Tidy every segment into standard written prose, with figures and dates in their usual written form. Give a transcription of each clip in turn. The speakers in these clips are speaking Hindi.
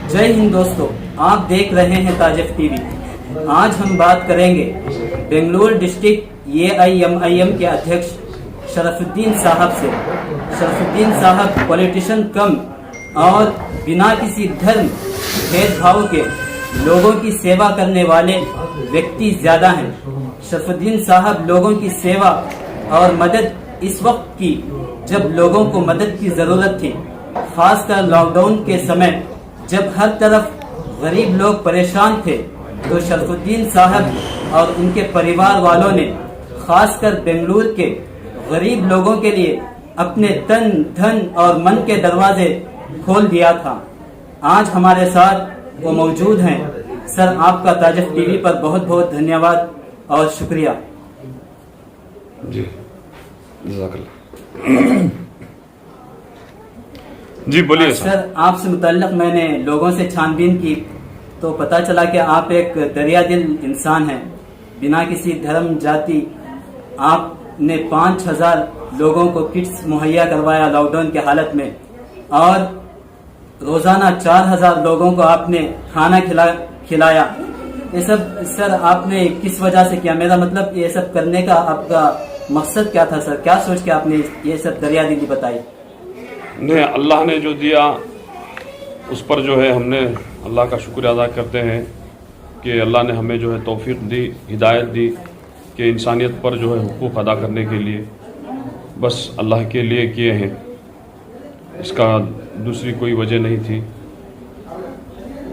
जय हिंद दोस्तों, आप देख रहे हैं ताजिफ टीवी। आज हम बात करेंगे बेंगलुरु डिस्ट्रिक्ट AIMIM के अध्यक्ष शरफुद्दीन साहब से। शरफुद्दीन साहब पॉलिटिशियन कम और बिना किसी धर्म भेदभाव के लोगों की सेवा करने वाले व्यक्ति ज्यादा हैं। शरफुद्दीन साहब लोगों की सेवा और मदद इस वक्त की जब लोगों को मदद की जरूरत थी, खासकर लॉकडाउन के समय जब हर तरफ गरीब लोग परेशान थे, तो शरफुद्दीन साहब और उनके परिवार वालों ने खासकर बेंगलुरु के गरीब लोगों के लिए अपने तन धन और मन के दरवाजे खोल दिया था। आज हमारे साथ वो मौजूद हैं। सर, आपका ताजिफ टीवी पर बहुत बहुत धन्यवाद और शुक्रिया। जी जज़ाकल्लाह। जी बोलिए सर, आपसे मुतल्लिक मैंने लोगों से छानबीन की तो पता चला कि आप एक दरिया दिल इंसान हैं। बिना किसी धर्म जाति आपने 5000 लोगों को किट्स मुहैया करवाया लॉकडाउन के हालत में, और रोजाना 4000 लोगों को आपने खाना खिलाया। ये सब सर आपने किस वजह से किया? मेरा मतलब ये सब करने का आपका मकसद क्या था सर? क्या सोच के आपने ये सब दरिया दिली बताई? नहीं, अल्लाह ने जो दिया उस पर जो है हमने अल्लाह का शुक्र अदा करते हैं कि अल्लाह ने हमें जो है तौफीक दी, हिदायत दी कि इंसानियत पर जो है हुकूक अदा करने के लिए बस अल्लाह के लिए किए हैं। इसका दूसरी कोई वजह नहीं थी।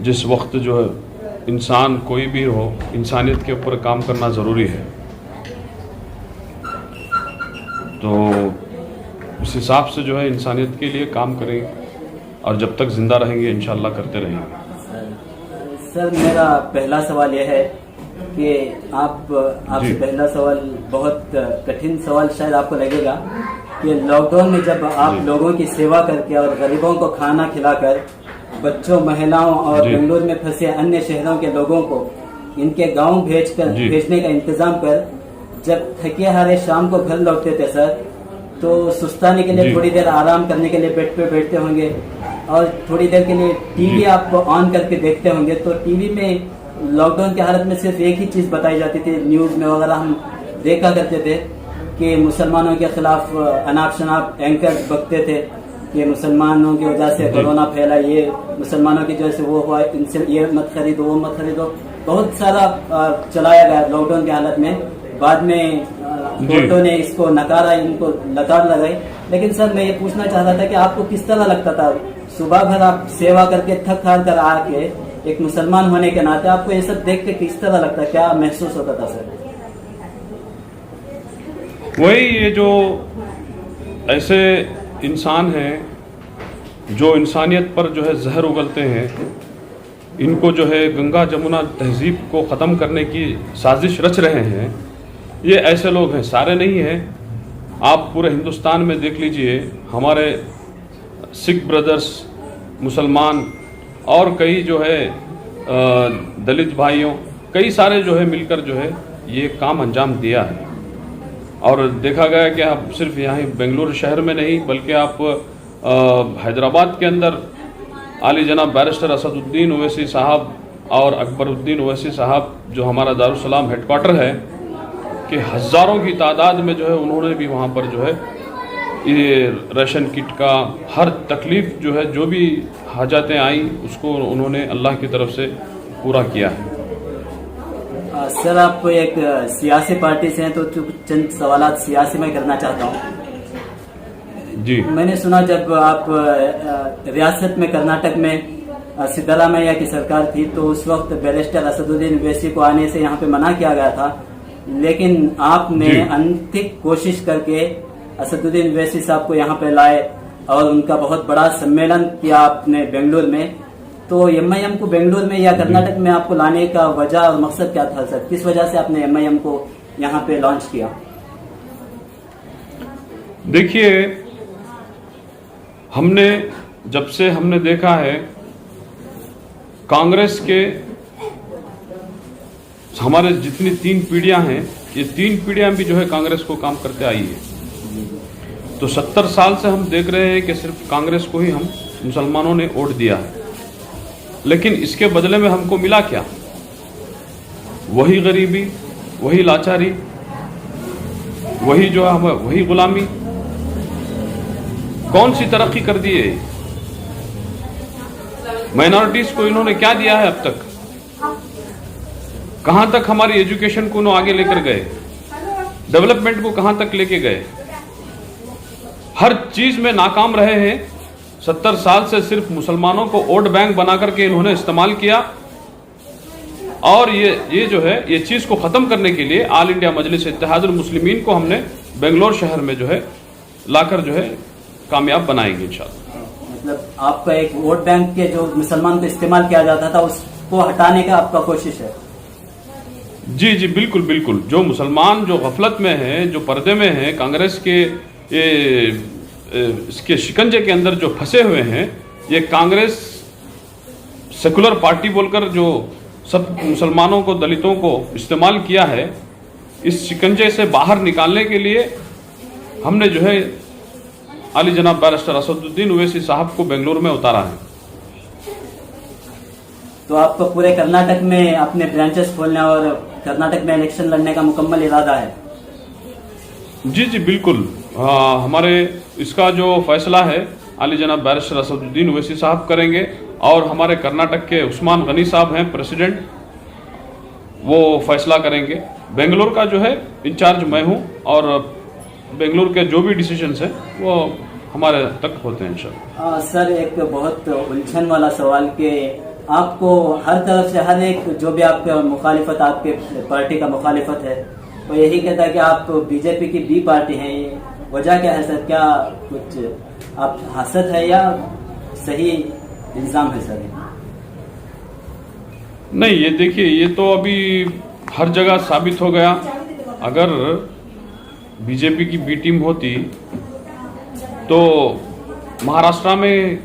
जिस वक्त जो है इंसान कोई भी हो, इंसानियत के ऊपर काम करना ज़रूरी है, तो उस हिसाब से जो है इंसानियत के लिए काम करेंगे और जब तक जिंदा रहेंगे इंशाअल्लाह करते रहेंगे। सर, मेरा पहला सवाल यह है कि आपसे पहला सवाल बहुत कठिन सवाल शायद आपको लगेगा कि लॉकडाउन में जब आप लोगों की सेवा करके और गरीबों को खाना खिलाकर, बच्चों, महिलाओं और बेंगलुरु में फंसे अन्य शहरों के लोगों को इनके गांव भेजने का इंतजाम कर जब थके हारे शाम को घर लौटते थे सर, तो सुस्ताने के लिए थोड़ी देर आराम करने के लिए बेड पे बैठते होंगे और थोड़ी देर के लिए टीवी आप ऑन करके देखते होंगे। तो टीवी में लॉकडाउन की हालत में सिर्फ एक ही चीज बताई जाती थी, न्यूज में वगैरह हम देखा करते थे कि मुसलमानों के खिलाफ अनाप शनाप एंकर बकते थे कि मुसलमानों की वजह से कोरोना फैला, ये मुसलमानों की वजह से वो हुआ, इनसे ये मत खरीदो, वो मत खरीदो, बहुत सारा चलाया गया लॉकडाउन की हालत में। बाद में कोर्टों ने इसको नकारा, इनको लताड़ लगाई। लेकिन सर, मैं ये पूछना चाह रहा था कि आपको किस तरह लगता था? सुबह भर आप सेवा करके थक हार कर आके एक मुसलमान होने के नाते आपको ये सब देख के किस तरह लगता, क्या महसूस होता था सर? वही, ये जो ऐसे इंसान हैं जो इंसानियत पर जो है जहर उगलते हैं, इनको जो है गंगा जमुना तहजीब को ख़त्म करने की साजिश रच रहे हैं, ये ऐसे लोग हैं, सारे नहीं हैं। आप पूरे हिंदुस्तान में देख लीजिए, हमारे सिख ब्रदर्स, मुसलमान और कई जो है दलित भाइयों, कई सारे जो है मिलकर जो है ये काम अंजाम दिया है। और देखा गया कि आप सिर्फ यहाँ बेंगलुरु शहर में नहीं बल्कि आप हैदराबाद के अंदर आली जनाब बैरिस्टर असदुद्दीन ओवैसी साहब और अकबरुद्दीन ओवैसी साहब, जो हमारा दारुसलाम हेडक्वार्टर है, कि हज़ारों की तादाद में जो है उन्होंने भी वहाँ पर जो है ये राशन किट का हर तकलीफ़ जो है, जो भी हाजतें आई, उसको उन्होंने अल्लाह की तरफ से पूरा किया है। सर, आप एक सियासी पार्टी से हैं तो चंद सवालात सियासी में करना चाहता हूँ। जी, मैंने सुना जब आप रियासत में कर्नाटक में सिद्धरामैया की सरकार थी तो उस वक्त बैरिस्टर असदुद्दीन ओवैसी को आने से यहाँ पे मना किया गया था, लेकिन आपने अंतिम कोशिश करके असदुद्दीन ओवैसी साहब को यहाँ पे लाए और उनका बहुत बड़ा सम्मेलन किया आपने बेंगलुरु में। तो MIM को बेंगलुरु में या कर्नाटक में आपको लाने का वजह और मकसद क्या था सर? किस वजह से आपने MIM को यहाँ पे लॉन्च किया? देखिए, हमने जब से हमने देखा है कांग्रेस के हमारे जितनी 3 पीढ़ियां हैं, ये 3 पीढ़ियां भी जो है कांग्रेस को काम करते आई है। तो 70 साल से हम देख रहे हैं कि सिर्फ कांग्रेस को ही हम मुसलमानों ने वोट दिया है। लेकिन इसके बदले में हमको मिला क्या? वही गरीबी, वही लाचारी, वही जो है वही गुलामी। कौन सी तरक्की कर दी है? माइनॉरिटीज को इन्होंने क्या दिया है अब तक? कहां तक हमारी एजुकेशन को इन्होंने आगे लेकर गए? डेवलपमेंट को कहां तक लेके गए? हर चीज में नाकाम रहे हैं। 70 साल से सिर्फ मुसलमानों को वोट बैंक बना करके इन्होंने इस्तेमाल किया। और ये जो है ये चीज को खत्म करने के लिए ऑल इंडिया मजलिस इत्तेहादुल मुस्लिमीन को हमने बेंगलोर शहर में जो है लाकर जो है कामयाब बनाएंगे इंशाअल्लाह। मतलब आपका एक वोट बैंक के जो मुसलमान को इस्तेमाल किया जाता था उसको हटाने का आपका कोशिश है? जी जी बिल्कुल बिल्कुल। जो मुसलमान जो गफलत में हैं, जो पर्दे में हैं, कांग्रेस के इसके शिकंजे के अंदर जो फंसे हुए हैं, ये कांग्रेस सेकुलर पार्टी बोलकर जो सब मुसलमानों को, दलितों को इस्तेमाल किया है, इस शिकंजे से बाहर निकालने के लिए हमने जो है आली जनाब बैरिस्टर असदुद्दीन ओवैसी साहब को बेंगलुरु में उतारा है। तो आपको पूरे कर्नाटक में अपने ब्रांचेस खोलने और कर्नाटक में इलेक्शन लड़ने का मुकम्मल इरादा है? जी जी बिल्कुल। हमारे इसका जो फैसला है आली जनाब बैरिस्टर असदुद्दीन ओवैसी साहब करेंगे और हमारे कर्नाटक के उस्मान गनी साहब हैं प्रेसिडेंट, वो फैसला करेंगे। बेंगलुरु का जो है इंचार्ज मैं हूँ और बेंगलुरु के जो भी डिसीजंस हैं वो हमारे तक होते हैं इंशाल्लाह। सर एक बहुत उलझन वाला सवाल कि आपको हर तरफ से हर एक जो भी आपका मुखालिफत, आपके पार्टी का मुखालिफत है, वो यही कहता है कि आप बीजेपी की बी पार्टी हैं। ये वजह क्या है सर? क्या कुछ आप हसद है या सही इल्जाम है सर? नहीं, ये देखिए, ये तो अभी हर जगह साबित हो गया। अगर बीजेपी की बी टीम होती तो महाराष्ट्र में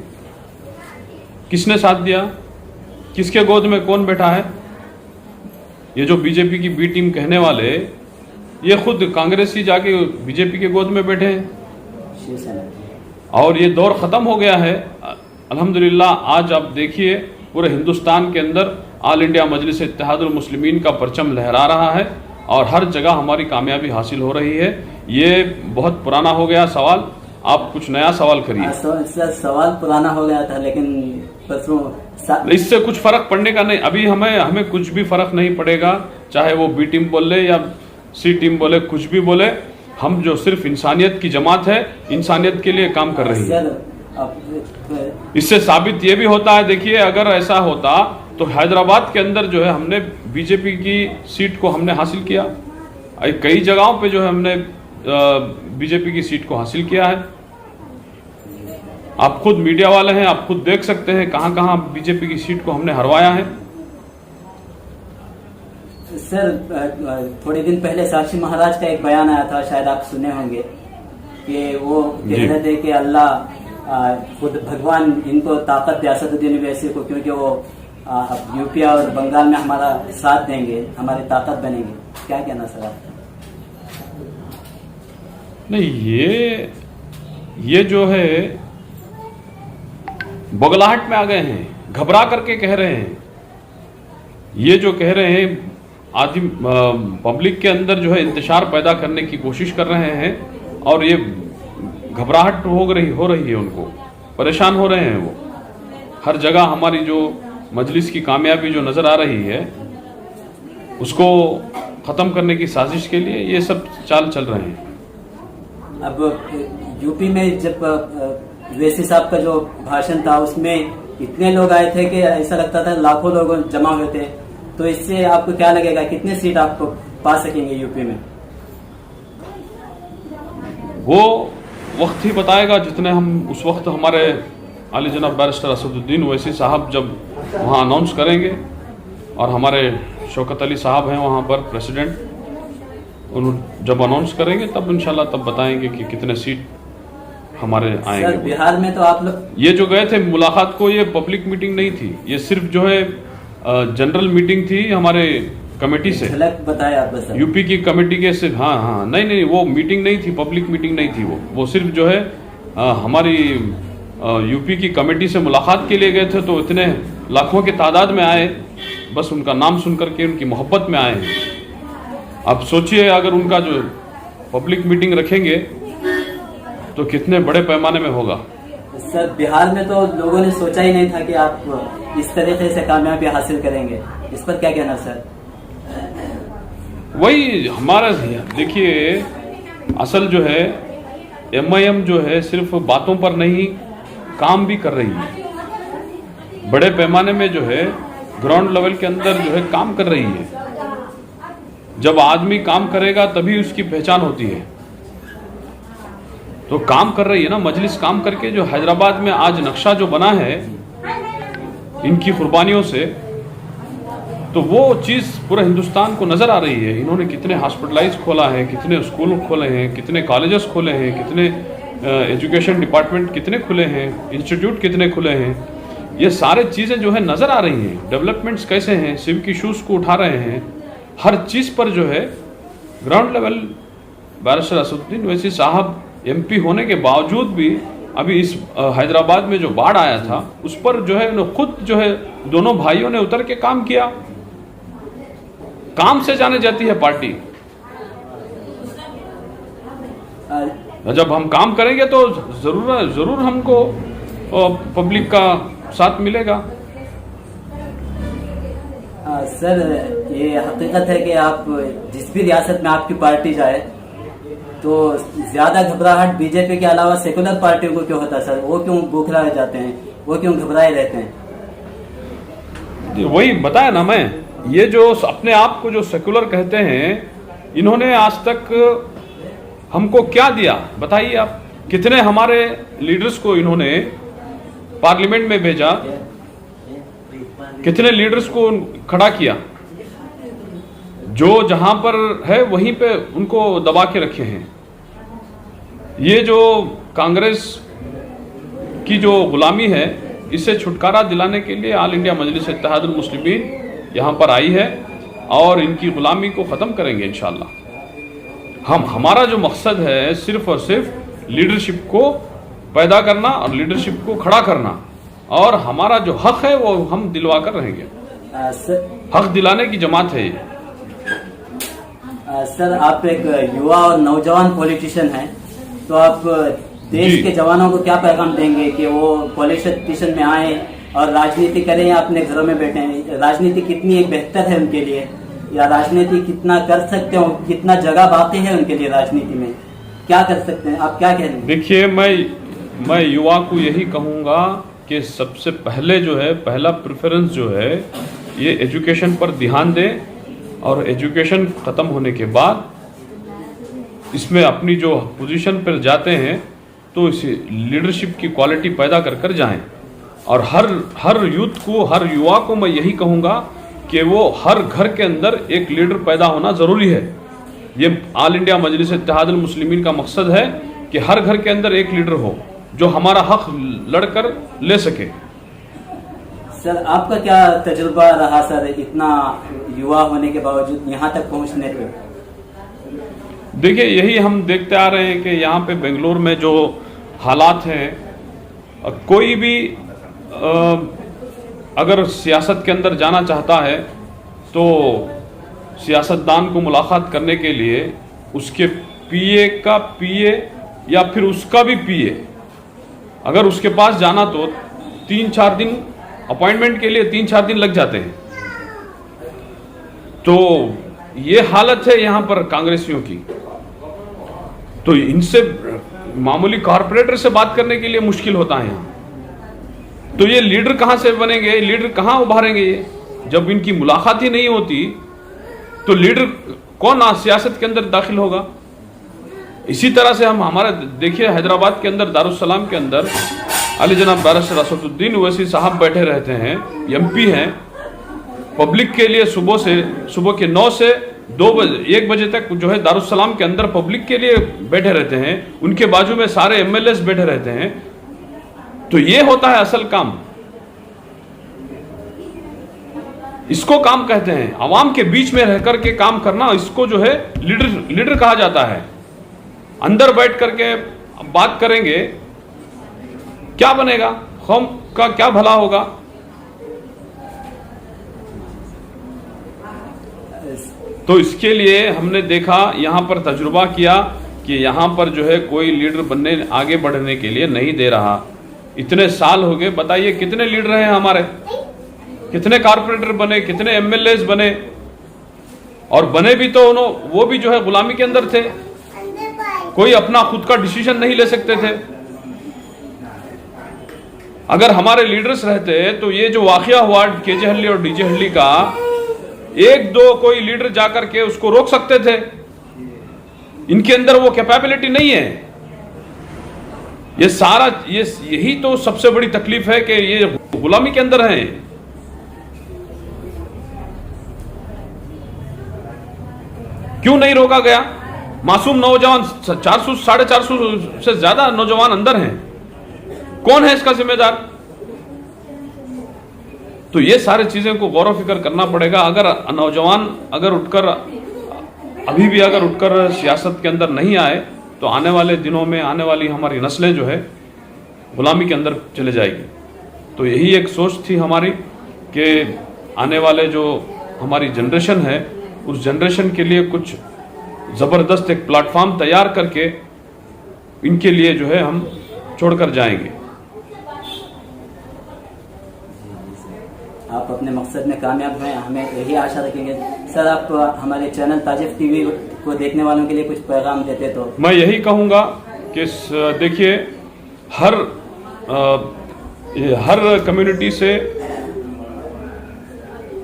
किसने साथ दिया? किसके गोद में कौन बैठा है? ये जो बीजेपी की बी टीम कहने वाले, ये खुद कांग्रेस ही जाके बीजेपी के गोद में बैठे हैं। और ये दौर खत्म हो गया है अल्हम्दुलिल्लाह। आज आप देखिए पूरे हिंदुस्तान के अंदर ऑल इंडिया मजलिस इत्तेहादुल मुस्लिमीन का परचम लहरा रहा है और हर जगह हमारी कामयाबी हासिल हो रही है। ये बहुत पुराना हो गया सवाल, आप कुछ नया सवाल करिए। सवाल पुराना हो गया था लेकिन इससे कुछ फर्क पड़ने का नहीं। अभी हमें कुछ भी फर्क नहीं पड़ेगा, चाहे वो बी टीम बोले या सी टीम बोले, कुछ भी बोले। हम जो सिर्फ इंसानियत की जमात है, इंसानियत के लिए काम कर रही है। इससे साबित ये भी होता है, देखिए अगर ऐसा होता तो हैदराबाद के अंदर जो है हमने बीजेपी की सीट को हमने हासिल किया। कई जगहों पे जो है हमने बीजेपी की सीट को हासिल किया है। आप खुद मीडिया वाले हैं, आप खुद देख सकते हैं कहां कहां बीजेपी की सीट को हमने हरवाया है। सर थोड़े दिन पहले साक्षी महाराज का एक बयान आया था, शायद आप सुने होंगे, कि वो कह रहे थे कि अल्लाह खुद भगवान इनको ताकत दे, असदुद्दीन ओवैसी को, क्योंकि वो यूपी और बंगाल में हमारा साथ देंगे, हमारी ताकत बनेंगे। क्या कहना सर आप? नहीं, ये जो है बगलाहट में आ गए हैं, घबरा करके कह रहे हैं। ये जो कह रहे हैं आदि पब्लिक के अंदर जो है इंतशार पैदा करने की कोशिश कर रहे हैं और ये घबराहट हो रही है, उनको परेशान हो रहे हैं। वो हर जगह हमारी जो मजलिस की कामयाबी जो नजर आ रही है उसको खत्म करने की साजिश के लिए ये सब चाल चल रहे हैं। अब यूपी में जब ओवैसी साहब का जो भाषण था उसमें इतने लोग आए थे कि ऐसा लगता था लाखों लोग जमा हुए थे, तो इससे आपको क्या लगेगा, कितने सीट आप पा सकेंगे यूपी में? वो वक्त ही बताएगा। जितने हम उस वक्त हमारे आली जनाब बैरिस्टर असदुद्दीन ओवैसी साहब जब वहाँ अनाउंस करेंगे और हमारे शौकत अली साहब हैं वहाँ पर प्रेसिडेंट, उन्होंने जब अनाउंस करेंगे तब इंशाल्लाह तब बताएंगे कि कितने सीट हमारे आएंगे। सर बिहार में तो आप लोग ये जो गए थे मुलाकात को, ये पब्लिक मीटिंग नहीं थी, ये सिर्फ जो है जनरल मीटिंग थी हमारे कमेटी से। झलक बताया आप बस यूपी की कमेटी के सिर्फ, हाँ नहीं वो मीटिंग नहीं थी, पब्लिक मीटिंग नहीं थी। वो सिर्फ जो है हमारी यूपी की कमेटी से मुलाकात के लिए गए थे। तो इतने लाखों की तादाद में आए, बस उनका नाम सुन करके उनकी मोहब्बत में आए हैं। अब सोचिए अगर उनका जो पब्लिक मीटिंग रखेंगे तो कितने बड़े पैमाने में होगा। सर बिहार में तो लोगों ने सोचा ही नहीं था कि आप इस तरीके से कामयाबी हासिल करेंगे, इस पर क्या कहना सर? वही हमारा, देखिए असल जो है MIM जो है सिर्फ बातों पर नहीं काम भी कर रही है, बड़े पैमाने में जो है ग्राउंड लेवल के अंदर जो है काम कर रही है। जब आदमी काम करेगा तभी उसकी पहचान होती है, तो काम कर रही है ना मजलिस। काम करके जो हैदराबाद में आज नक्शा जो बना है इनकी कुर्बानियों से, तो वो चीज़ पूरा हिंदुस्तान को नज़र आ रही है। इन्होंने कितने हॉस्पिटलाइज खोला है, कितने स्कूल खोले हैं, कितने कॉलेजेस खोले हैं, कितने एजुकेशन डिपार्टमेंट कितने खुले हैं, इंस्टीट्यूट कितने खुले हैं, ये सारे चीज़ें जो है नज़र आ रही हैं। डेवलपमेंट्स कैसे हैं, सिविक इशूज़ को उठा रहे हैं, हर चीज़ पर जो है ground level. Barrister Asaduddin Owaisi साहब MP होने के बावजूद भी अभी इस हैदराबाद में जो बाढ़ आया था उस पर जो है खुद जो है दोनों भाइयों ने उतर के काम किया। काम से जाने जाती है पार्टी। जब हम काम करेंगे तो जरूर हमको पब्लिक का साथ मिलेगा। सर ये हकीकत है कि आप जिस भी रियासत में आपकी पार्टी जाए तो ज्यादा घबराहट बीजेपी के अलावा सेकुलर पार्टियों को क्यों होता है सर? वो क्यों बौखलाए जाते हैं, वो क्यों घबराए रहते हैं? वही बताया ना मैं, ये जो अपने आप को जो सेकुलर कहते हैं, इन्होंने आज तक हमको क्या दिया बताइए आप? कितने हमारे लीडर्स को इन्होंने पार्लियामेंट में भेजा, कितने लीडर्स को खड़ा किया, जो जहां पर है वहीं पे उनको दबा के रखे हैं। ये जो कांग्रेस की जो गुलामी है, इससे छुटकारा दिलाने के लिए ऑल इंडिया मजलिस इत्तेहादुल मुस्लिमीन यहाँ पर आई है और इनकी गुलामी को ख़त्म करेंगे इंशाअल्लाह। हमारा जो मकसद है सिर्फ और सिर्फ लीडरशिप को पैदा करना और लीडरशिप को खड़ा करना, और हमारा जो हक है वो हम दिलवा कर रहेंगे। हक दिलाने की जमात है ये। सर आप एक युवा और नौजवान पॉलिटिशियन हैं, तो आप देश के जवानों को क्या पैगाम देंगे कि वो पॉलिटिशियन में आए और राजनीति करें या अपने घरों में बैठे हैं? राजनीति कितनी बेहतर है उनके लिए, या राजनीति कितना कर सकते हो, कितना जगह बाकी है उनके लिए राजनीति में, क्या कर सकते हैं, आप क्या कहेंगे? देखिए मैं युवा को यही कहूँगा कि सबसे पहले जो है पहला प्रेफरेंस जो है ये एजुकेशन पर ध्यान दें, और एजुकेशन ख़त्म होने के बाद इसमें अपनी जो पोजीशन पर जाते हैं तो इस लीडरशिप की क्वालिटी पैदा कर कर जाएं। और हर यूथ को, हर युवा को मैं यही कहूँगा कि वो हर घर के अंदर एक लीडर पैदा होना ज़रूरी है। ये ऑल इंडिया मजलिस इत्तेहादुल मुस्लिमीन का मकसद है कि हर घर के अंदर एक लीडर हो जो हमारा हक लड़कर ले सके। सर आपका क्या तजुर्बा रहा सर, इतना युवा होने के बावजूद यहाँ तक पहुँचने पे? देखिए यही हम देखते आ रहे हैं कि यहाँ पे बेंगलोर में जो हालात हैं, कोई भी अगर सियासत के अंदर जाना चाहता है तो सियासतदान को मुलाकात करने के लिए उसके PA का PA या फिर उसका भी PA, अगर उसके पास जाना तो 3-4 दिन अपॉइंटमेंट के लिए 3-4 दिन लग जाते हैं। तो ये हालत है यहाँ पर कांग्रेसियों की। तो इनसे मामूली कॉर्पोरेटर से बात करने के लिए मुश्किल होता है यहाँ। तो ये लीडर कहाँ से बनेंगे, लीडर कहाँ उभारेंगे ये? जब इनकी मुलाकात ही नहीं होती तो लीडर कौन सियासत के अंदर दाखिल होगा? इसी तरह से हम हमारे देखिए हैदराबाद के अंदर दारुस्सलाम के अंदर अली जनाब बैरिस्टर असदुद्दीन ओवैसी साहब बैठे रहते हैं, MP हैं। पब्लिक के लिए सुबह के 9 से 1 बजे तक जो है दारुस्सलाम के अंदर पब्लिक के लिए बैठे रहते हैं। उनके बाजू में सारे MLAs बैठे रहते हैं। तो ये होता है असल काम, इसको काम कहते हैं। आवाम के बीच में रहकर के काम करना, इसको जो है लीडर कहा जाता है। अंदर बैठ करके बात करेंगे क्या बनेगा, कौम का क्या भला होगा? तो इसके लिए हमने देखा, यहाँ पर तजुर्बा किया कि यहाँ पर जो है कोई लीडर बनने आगे बढ़ने के लिए नहीं दे रहा। इतने साल हो गए, बताइए कितने लीडर हैं हमारे, कितने कारपोरेटर बने, कितने एमएलएस बने, और बने भी तो वो भी जो है गुलामी के अंदर थे, कोई अपना खुद का डिसीजन नहीं ले सकते थे। अगर हमारे लीडर्स रहते तो ये जो वाकया हुआ केजे हल्ली और डीजे हल्ली का, एक दो कोई लीडर जाकर के उसको रोक सकते थे। इनके अंदर वो कैपेबिलिटी नहीं है। ये सारा यही तो सबसे बड़ी तकलीफ है कि ये गुलामी के अंदर हैं। क्यों नहीं रोका गया? मासूम नौजवान 400 450 से ज्यादा नौजवान अंदर हैं। कौन है इसका जिम्मेदार? तो ये सारी चीजें को गौर फिक्र करना पड़ेगा। अगर नौजवान अभी भी अगर उठकर सियासत के अंदर नहीं आए तो आने वाले दिनों में आने वाली हमारी नस्लें जो है गुलामी के अंदर चले जाएगी। तो यही एक सोच थी हमारी कि आने वाले जो हमारी जनरेशन है, उस जनरेशन के लिए कुछ ज़बरदस्त एक प्लेटफॉर्म तैयार करके इनके लिए जो है हम छोड़कर जाएंगे। आप अपने मकसद में कामयाब हुए, हमें यही आशा रखेंगे। सर, आप हमारे चैनल ताजिफ टीवी को देखने वालों के लिए कुछ पैगाम देते तो? मैं यही कहूँगा कि देखिए, हर कम्युनिटी से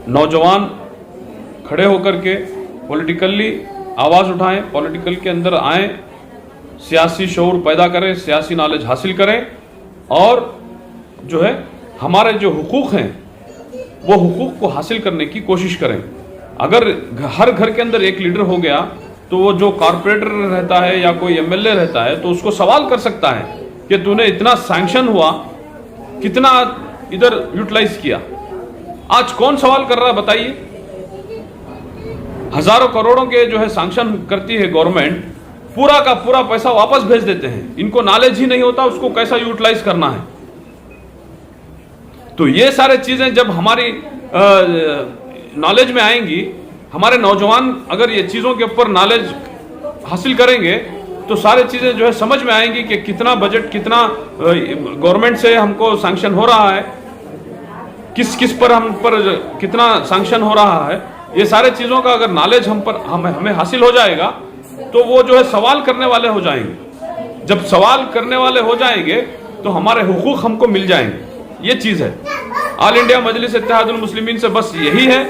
नौजवान खड़े होकर के पॉलिटिकली आवाज़ उठाएं, पॉलिटिकल के अंदर आएं, सियासी शऊर पैदा करें, सियासी नॉलेज हासिल करें, और जो है हमारे जो हुकूक हैं वो हुकूक को हासिल करने की कोशिश करें। अगर हर घर के अंदर एक लीडर हो गया तो वो जो कारपोरेटर रहता है या कोई एमएलए रहता है तो उसको सवाल कर सकता है कि तूने इतना सैंक्शन हुआ, कितना इधर यूटिलाइज किया। आज कौन सवाल कर रहा है बताइए? हजारों करोड़ों के जो है सैंक्शन करती है गवर्नमेंट, पूरा का पूरा पैसा वापस भेज देते हैं। इनको नॉलेज ही नहीं होता उसको कैसा यूटिलाइज करना है। तो ये सारे चीजें जब हमारी नॉलेज में आएंगी, हमारे नौजवान अगर ये चीजों के ऊपर नॉलेज हासिल करेंगे तो सारी चीजें जो है समझ में आएंगी कि कितना बजट, कितना गवर्नमेंट से हमको सैंक्शन हो रहा है, किस किस पर हम पर कितना सैंक्शन हो रहा है। ये सारे चीजों का अगर नॉलेज हमें हासिल हो जाएगा तो वो जो है सवाल करने वाले हो जाएंगे। जब सवाल करने वाले हो जाएंगे तो हमारे हुकूक हमको मिल जाएंगे। ये चीज है। ऑल इंडिया मजलिस इत्तेहादुल मुस्लिमीन से बस यही है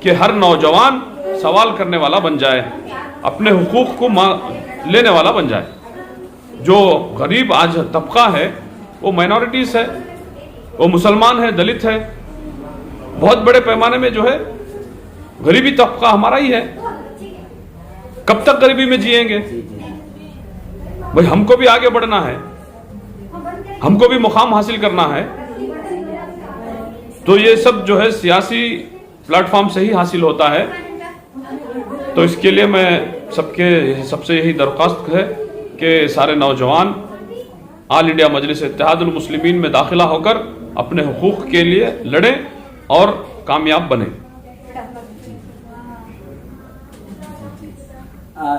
कि हर नौजवान सवाल करने वाला बन जाए, अपने हुकूक को लेने वाला बन जाए। जो गरीब आज तबका है वो माइनॉरिटीज है, वो मुसलमान है, दलित है, बहुत बड़े पैमाने में जो है गरीबी तबका हमारा ही है। कब तक गरीबी में जिएंगे भाई? हमको भी आगे बढ़ना है, हमको भी मुकाम हासिल करना है। तो ये सब जो है सियासी प्लेटफॉर्म से ही हासिल होता है। तो इसके लिए मैं सबसे यही दरख्वास्त है कि सारे नौजवान ऑल इंडिया मजलिस इत्तेहादुल मुस्लिमीन में दाखिला होकर अपने हुकूक के लिए लड़ें और कामयाब बने।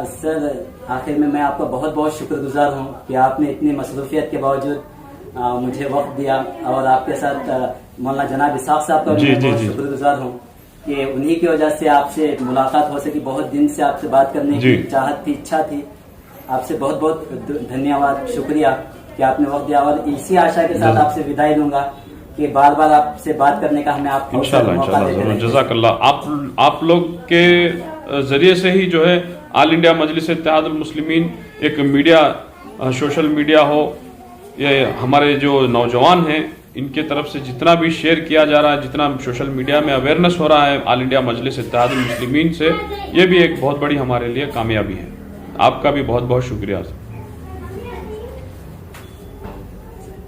सर, आखिर में मैं आपका बहुत बहुत शुक्रगुजार हूँ कि आपने इतनी मसरूफियत के बावजूद मुझे वक्त दिया, और आपके साथ मौलाना जनाब इसाक साहब का मैं बहुत शुक्रगुजार हूँ कि उन्हीं की वजह से आपसे मुलाकात हो सकी। बहुत दिन से आपसे बात करने की चाहत थी, इच्छा थी। आपसे बहुत बहुत धन्यवाद, शुक्रिया कि आपने वक्त दिया, और इसी आशा के साथ आपसे विदाई दूंगा कि बार बार आपसे बात करने का हमें आप इंशाल्लाह जज़ाकल्लाह। आप लोग के जरिए से ही जो है ऑल इंडिया मजलिस इत्तेहादुल मुस्लिमीन एक मीडिया, सोशल मीडिया हो, ये हमारे जो नौजवान हैं इनके तरफ से जितना भी शेयर किया जा रहा है, जितना सोशल मीडिया में अवेयरनेस हो रहा है ऑल इंडिया मजलिस इत्तेहादुल मुस्लिमीन से, ये भी एक बहुत बड़ी हमारे लिए कामयाबी है। आपका भी बहुत बहुत शुक्रिया।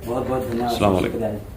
बहुत बहुत धन्यवाद। अस्सलाम वालेकुम।